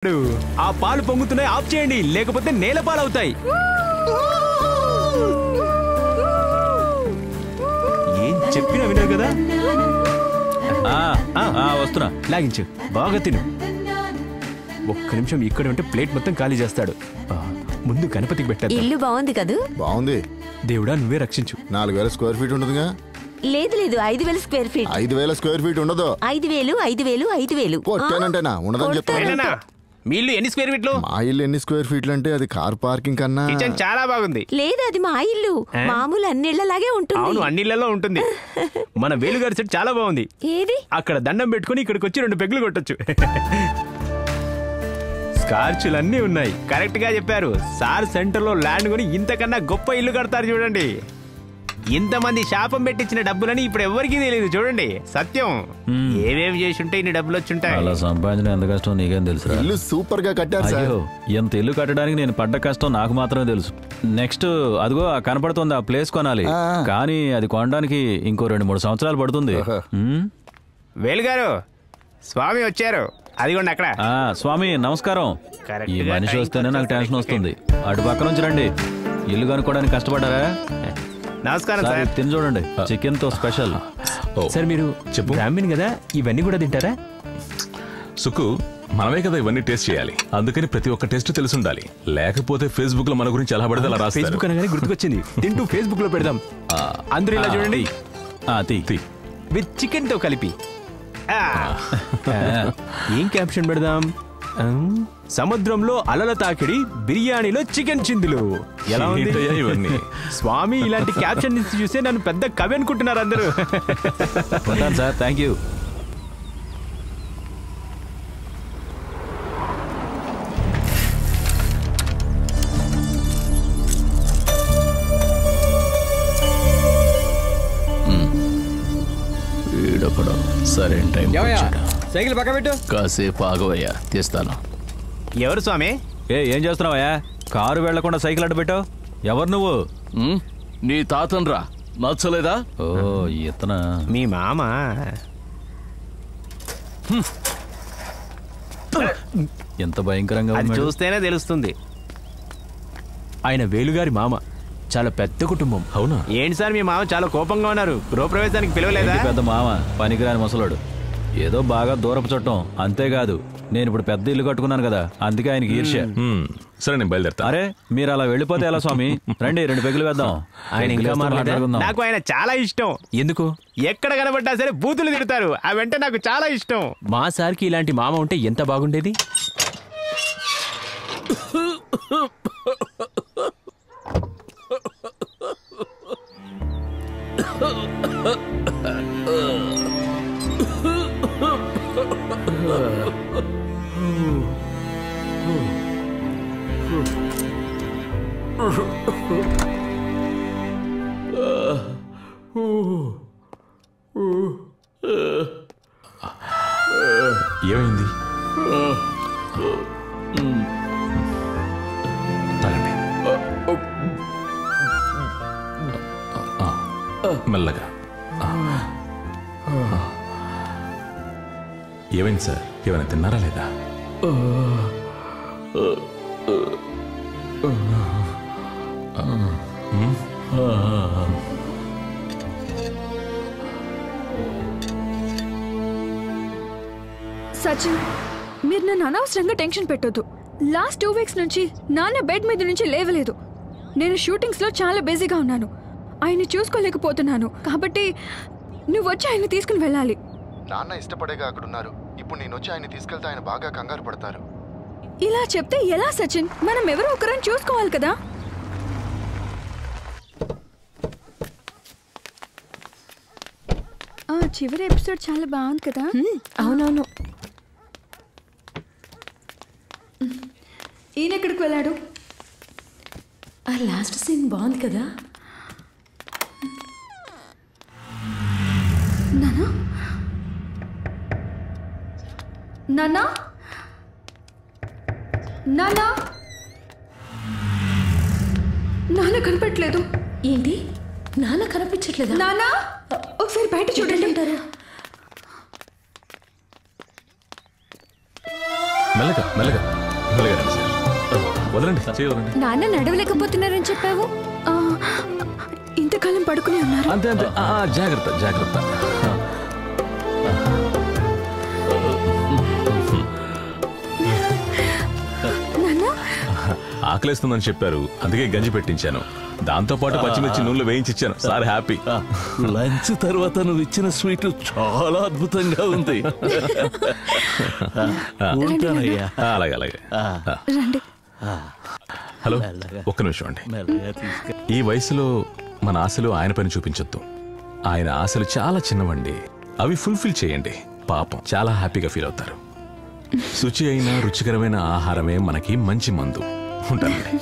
ఆ పాలు పొంగుతున్నాయి, ఆఫ్ చేయండి, లేకపోతే నేల పాలు అవుతాయి. ఏం చెప్పినా వినరు కదా. వస్తున్నా, లాగించు, బాగా తిను. ఒక్క నిమిషం ఇక్కడ ఉంటే ప్లేట్ మొత్తం ఖాళీ చేస్తాడు. ముందు గణపతికి పెట్టారు. ఇల్లు బాగుంది కదూ? బాగుంది. దేవుడా నువ్వే రక్షించు. 4000 స్క్వేర్ ఫీట్ ఉంటుందిగా? లేదు లేదు, 5000 స్క్వేర్ ఫీట్. 5000 స్క్వేర్ ఫీట్ ఉండదు. 5000 కొట్టానంటేనా ఉండదని చెప్తాను. మీ ఇల్లు ఎన్ని స్క్వేర్ ఫీట్లు? మా ఇల్లు ఎన్ని స్క్వేర్ ఫీట్లు అంటే అది కార్ పార్కింగ్ కన్నా. కిచెన్ చాలా బాగుంది. లేదు, అది మా ఇల్లు. మామూలు అన్నిళ్లలాగే ఉంటుంది. అవును, అన్ని ఇళ్లలో ఉంటుంది. మన వేలుగారి సెట్ చాలా బాగుంది. ఏది? అక్కడ దండం పెట్టుకుని ఇక్కడికి వచ్చి 2 పెగ్గులు కొట్టొచ్చు. స్కార్చులన్నీ ఉన్నాయి. కరెక్ట్ గా చెప్పారు సార్. సెంటర్ లో ల్యాండ్ కొని ఇంతకన్నా గొప్ప ఇల్లు కడతారు చూడండి. ఇంతమంది శాపం పెట్టించిన డబ్బులని ఇప్పుడు ఎవరికీ తెలియదు చూడండి. సత్యం, ఏవేవి చేసి ఉంటే ఇన్ని డబ్బులు వచ్చి ఉంటాయి. అలా సంపాదించిన ఎంత కష్టం నీకేం తెలుసు? ఇల్లు సూపర్ గా కట్టారు సార్. ఎంత ఇల్లు కట్టడానికి నేను పడ్డ కష్టం నాకు మాత్రమే తెలుసు. నెక్స్ట్ అదిగో కనపడుతుంది, ఆ ప్లేస్ కొనాలి. కానీ అది కొనడానికి ఇంకో 2-3 సంవత్సరాలు పడుతుంది. వేలుగారు, స్వామి వచ్చారు. అదిగోండి అక్కడ. స్వామి నమస్కారం. ఈ మనిషి వస్తేనే నాకు టెన్షన్ వస్తుంది. అటు పక్క నుంచి రండి. ఇల్లు కనుక్కోవడానికి కష్టపడ్డారా? నమస్కారం సార్. తిని చూడండి, చికెన్ తో స్పెషల్. సార్ మీరు బ్రాహ్మణ్ కదా, ఇవన్నీ కూడా తింటారా? సుకు, మనమే కదా ఇవన్నీ టేస్ట్ చేయాలి. అందుకని ప్రతి ఒక్క టేస్ట్ తెలిసి ఉండాలి. లేకపోతే ఫేస్బుక్ లో మన గురించి ఎలా పడితే అలా రాస్తారు. ఫేస్బుక్ అనగానే గుర్తుకొచ్చింది, తింటూ ఫేస్బుక్ లో పెడదాం. అందరూ ఇలా చూడండి, విత్ చికెన్ తో కలిపి. ఏం క్యాప్షన్ పెడదాం? సముద్రంలో అలల తాకిడి, బిర్యానీలో చికెన్ చిందులు. ఎలా ఉంది ఇవన్నీ? స్వామి ఇలాంటి క్యాప్షన్ చూస్తే నన్ను పెద్ద కవి అనుకుంటున్నారు అందరూ. Sir, thank you. సరే, సైకిల్ పక్క పెట్టు. కాసేపు ఆగవయ్యా, తీస్తాను. ఎవరు స్వామి? ఏం చేస్తున్నావయ్యా? కారు వెళ్లకుండా సైకిల్ అడ్డు పెట్టావు. ఎవరు నువ్వు? నీ తాతన్రా, నచ్చలేదా? ఓ, ఇతనా మీ మామ? ఎంత భయంకరంగా అది చూస్తేనే తెలుస్తుంది. ఆయన వేలుగారి మామ. చాలా పెద్ద కుటుంబం. అవునా? ఏంటి సార్ మీ మామ చాలా కోపంగా ఉన్నారు? గృహప్రవేశానికి పిలవలేదా? పెద్ద మామ పనికిరాని ముసలాడు. ఏదో బాగా దూరపు చుట్టం, అంతేకాదు నేను ఇప్పుడు పెద్ద ఇల్లు కట్టుకున్నాను కదా, అందుకే ఆయనకి ఈర్ష్య. సరే, నేను బయలుదేరతా. అరే, మీరు అలా వెళ్ళిపోతే ఎలా స్వామి? రండి, 2 పెగ్గులు వేద్దాం. ఆయన ఇంకా మాట్లాడుకుందాం. నాకు ఆయన చాలా ఇష్టం. ఎందుకు? ఎక్కడ కనబడ్డా సరే బూతులు తిడతారు. అవంటే నాకు చాలా ఇష్టం. మా సార్కి ఇలాంటి మామ ఉంటే ఎంత బాగుండేది. ఏమైంది? తాగండి మెల్లగా. ఏమైంది సార్? ఏమైనా తిన్నారా లేదా? సచిన్, మీరు నన్ను అనవసరంగా టెన్షన్ పెట్టొద్దు. లాస్ట్ 2 వీక్స్ నుంచి నాన్న బెడ్ మీద నుంచి లేవలేదు. నేను షూటింగ్స్ లో చాలా బిజీగా ఉన్నాను. ఆయన్ని చూసుకోలేకపోతున్నాను. కాబట్టి నువ్వు వచ్చి ఆయన తీసుకుని వెళ్ళాలి. నాన్న ఇష్టపడేగా అక్కడ ఉన్నారు. ఇప్పుడు నేను వచ్చి ఆయన తీసుకెళ్తే ఆయన బాగా కంగారు పడతారు. ఇలా చెప్తే ఎలా సచిన్? మనం ఎవరో ఒకరిని చూసుకోవాలి కదా. చివరి ఎపిసోడ్ చాలా బాగుంది కదా. అవునవును. ఈయన ఎక్కడికి వెళ్ళాడు? ఆ లాస్ట్ సీన్ బాగుంది కదా. నానా, నానా, నానా, నాన్న కనపట్లేదు. ఏంటి? నాన్న కనిపించట్లేదా? నానా, ఒకసారి బయట చూడండి. మెల్లగా మెల్లగా మెల్లగా రండి సార్. వదలండి, చేయి వదలండి. నాన్న నడవలేకపోతున్నారని చెప్పావు. ఇంతకాలం పడుకునే ఉన్నారు. అంతే అంతే. జాగ్రత్త జాగ్రత్త. ఆకలేస్తుందని చెప్పారు, అందుకే గంజి పెట్టించాను. దాంతో పాటు పచ్చిమిర్చి నూనెలో వేయించిచ్చాను. Sir happy. లంచ్ తర్వాత నువ్వు ఇచ్చిన స్వీట్ చాలా అద్భుతంగా ఉంది. ఉంటానయ్యా. అలాగే అలాగే. హలో, ఒక్క నిమిషం అండి. ఈ వయసులో మన ఆశలు ఆయన పైన చూపించొద్దు. ఆయన ఆశలు చాలా చిన్నవండి, అవి ఫుల్ఫిల్ చేయండి. పాపం చాలా హ్యాపీగా ఫీల్ అవుతారు. శుచి అయిన రుచికరమైన ఆహారమే మనకి మంచి మందు. ఉంటానండి.